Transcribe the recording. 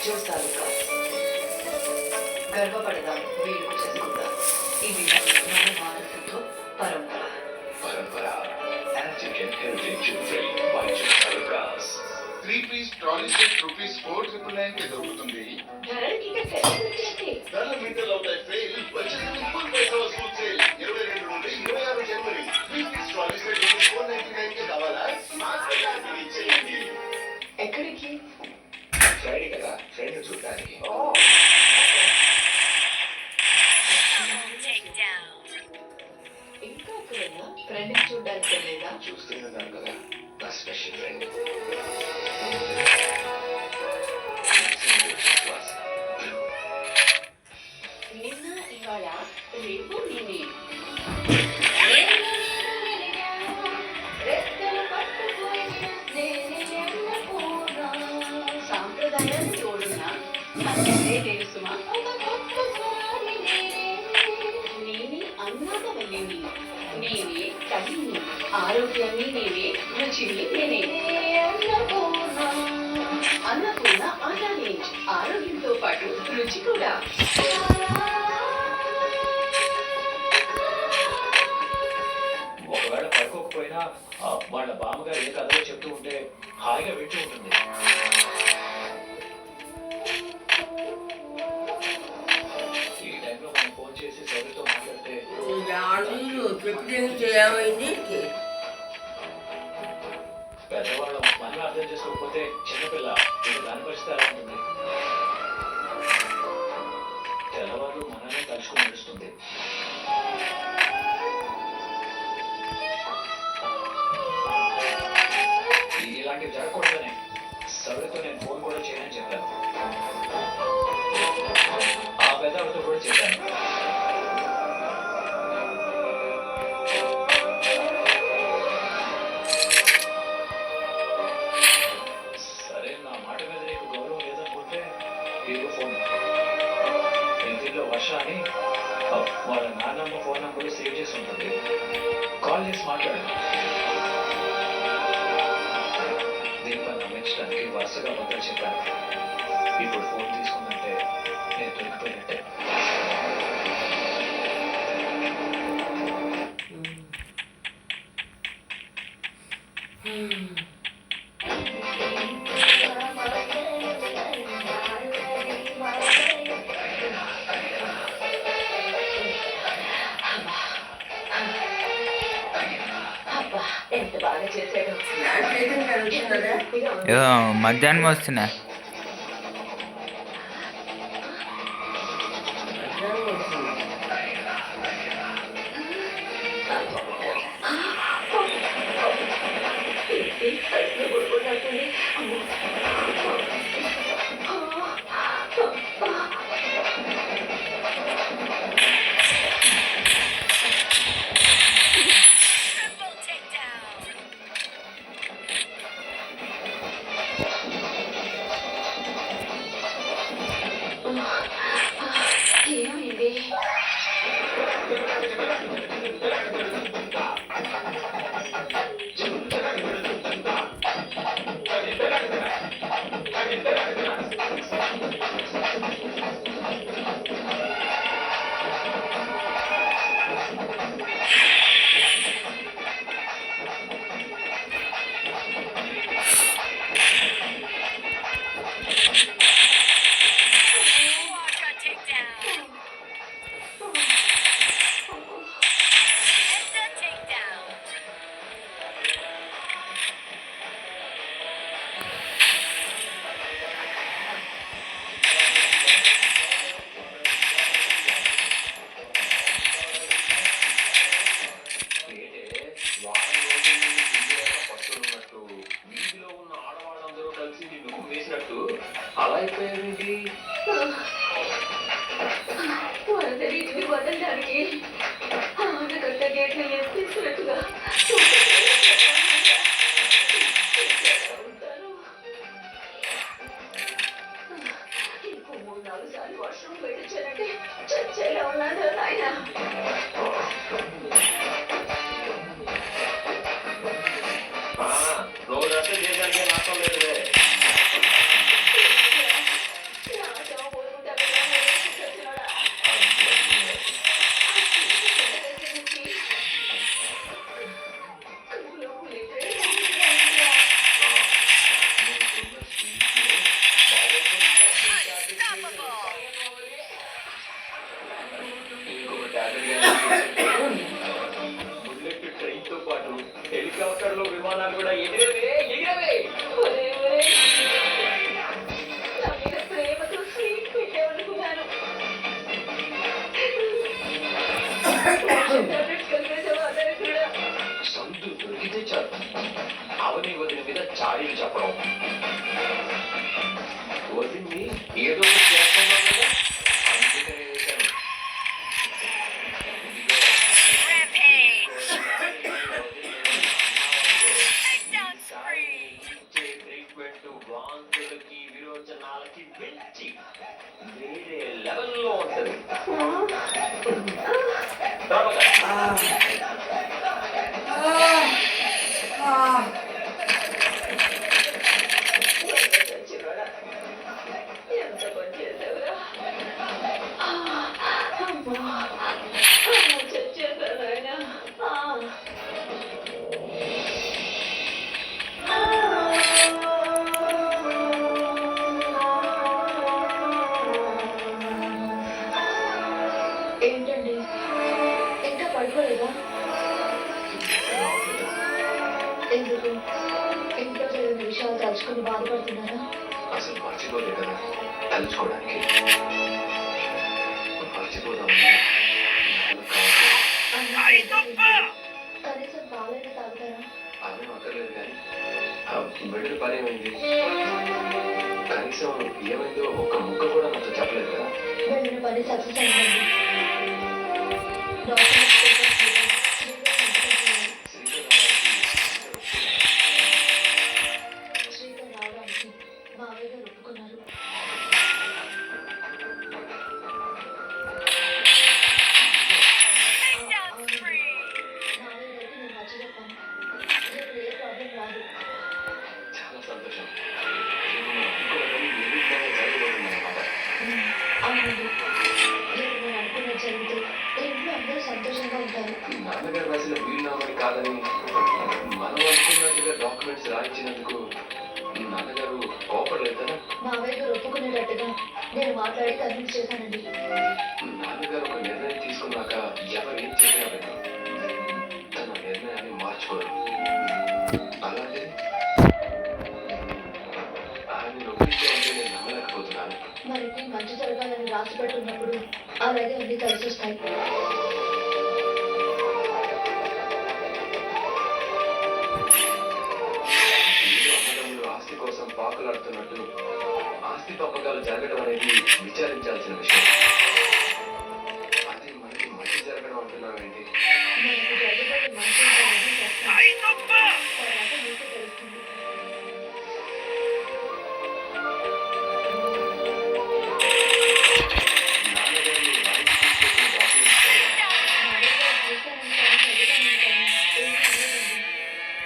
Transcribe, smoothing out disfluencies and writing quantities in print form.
చూస్తాను గర్వపడదాం, వేడుక చేసుకుందాం. ఇది మన వారసత్వ పరంపర. Antigen Heritage Jewelry by Jewelry Brass. 3-piece trolley set ₹4,999 దొరుకుతుంది. ధరలకి వచ్చేస్తే ధరల మీటర్లు అవుతాయి ఫెయిల్. వచ్చే ఫుల్ పైసా వసూలు సేల్ 22 నుండి 26 జనవరి. 3-piece trolley set ₹499 కావాలా? మాత్రమే చేయండి. ఎక్కడికి? ఫ్రైడే కదా, ఫ్రైడే చూడడానికి. ఇంకా ఎక్కడైనా ఫ్రెండ్ చూడడానికి లేదా? చూస్తున్నాను కదా, నా స్పెషల్ ఫ్రెండ్. నిన్న ఇవాళ రేపు నేనే. సాంప్రదాయాన్ని తోడున్నా లేదు సుమా. నేనే అన్నాక వెళ్ళింది, నేనే తల్లిని, ఆరోగ్యాన్ని నేనే, రుచిని నేనే. అన్నపూర్ణ అలానే ఆరోగ్యంతో పాటు రుచి కూడా. ఒకవేళ పడుకోకపోయినా వాళ్ళ బామ్మగారు ఏ కథలో చెప్తూ ఉంటే హాయిగా వింటూ ఉంటుంది. ఈ టైంలో మనం ఫోన్ చేసి సౌదరితో మాట్లాడితే పెద్దవాళ్ళు మనమే అర్థం చేసుకోకపోతే చిన్నపిల్ల ఇది దాని పరిస్థితి ఎలా ఉంటుంది? తెల్లవాళ్ళు మనమే తలుచుకుని నడుస్తుంది. ఇలాంటివి జరగకూడదనే సౌదరితో నేను ఫోన్ కూడా చేయనని చెప్పాను. ఆ పెద్దవాళ్ళతో కూడా చెప్పాను. సరే, నా మాట మీద నీకు గౌరవం లేదనుకుంటే ఇదిగో ఫోన్. ఇంటిలో వర్ష అని వాళ్ళ నాన్నమ్మ ఫోన్ నంబర్ సేవ్ చేసి ఉంటుంది. కాల్ చేసి మాట్లాడు. దీపాన్ని నమ్మించడానికి వరుసగా మొదలు చెప్పాను. ఇప్పుడు ఫోన్ తీసుకుందంటే నేను దొరికిపోయినట్టే. ఎంత బాగా చేశాడు. మధ్యాహ్నం వస్తున్నా. ఏమైంది? అలా అయిపోయింది. వరదరీతిని వదలడానికి ఆనకట్ట గేట్లు ఎత్తేసినట్టుగా ఇంకో 3-4 సార్లు వర్షం పెట్టించారంటే చచ్చేలా ఉన్నాడు ఆయన. రోజంతా చేయడానికి నష్టం లేదులే. ఏదో ఒకటి చేస్తున్నావు కదా, అందుకనే వేశాను. ట్రీట్మెంట్ వాంతులకి విరోచనాలకి మించి వేరే లెవెల్లో ఉంటుంది. ఎంత పని చేసావురా? చచ్చేసా నాయన. ఏంటండి ఇంకా పడుకోలేదా? ఎందుకు ఇంట్లో జరిగిన విషయాలు తలుచుకుని బాధపడుతున్నారా? అసలు మర్చిపోలే కదా తలుచుకోవడానికి. మర్చిపోదాం కనీసం పాలైనా తాగుతారా? అదే అక్కర్లేదు కానీ బిడ్డ పని ఏమైంది? కనీసం ఏమైందో ఒక్క ముక్క కూడా నాతో చెప్పలేదు కదా. వెళ్ళిన పని సక్సెస్ అయిందండి. డాక్టర్ శ్రీధర్ రావడానికి మావయ్య గారు ఒప్పుకున్నారు. మావయ్య గారికి నేను నచ్చజెప్పాను. రేపు ఏ ప్రాబ్లం రాదు. చాలా సంతోషం. జరగబోతుందన్నమాట. అవునండి, రేపు నేను అనుకున్నది జరిగితే ఇంట్లో అందరూ సంతోషంగా ఉంటారు. నాన్నగారు రాసిన వీలునామాని కాదని మనం అనుకున్నట్టుగా డాక్యుమెంట్స్ రాయించినందుకు నాన్నగారు కోపడలేదు కదా. మావయ్య గారు ఒప్పుకునేటట్టుగా నేను మాట్లాడి కన్విన్స్ చేశానండి. నాన్నగారు ఒక నిర్ణయం తీసుకున్నాక ఎవరు ఏం చెప్పినా వినరు. తన నిర్ణయాన్ని మార్చుకోరు. అలాగే ఆయన నొప్పించే ఉంటే నేను నమ్మలేకపోతున్నాను. మనకి మంచి జరగాలని రాసి పెట్టున్నప్పుడు అలాగే అన్ని కలిసి వస్తాయి. వీరు అన్నదమ్ములు ఆస్తి కోసం పాకులాడుతున్నట్టు ఆస్తి పంపకాలు జరగడం అనేది విచారించాల్సిన విషయం.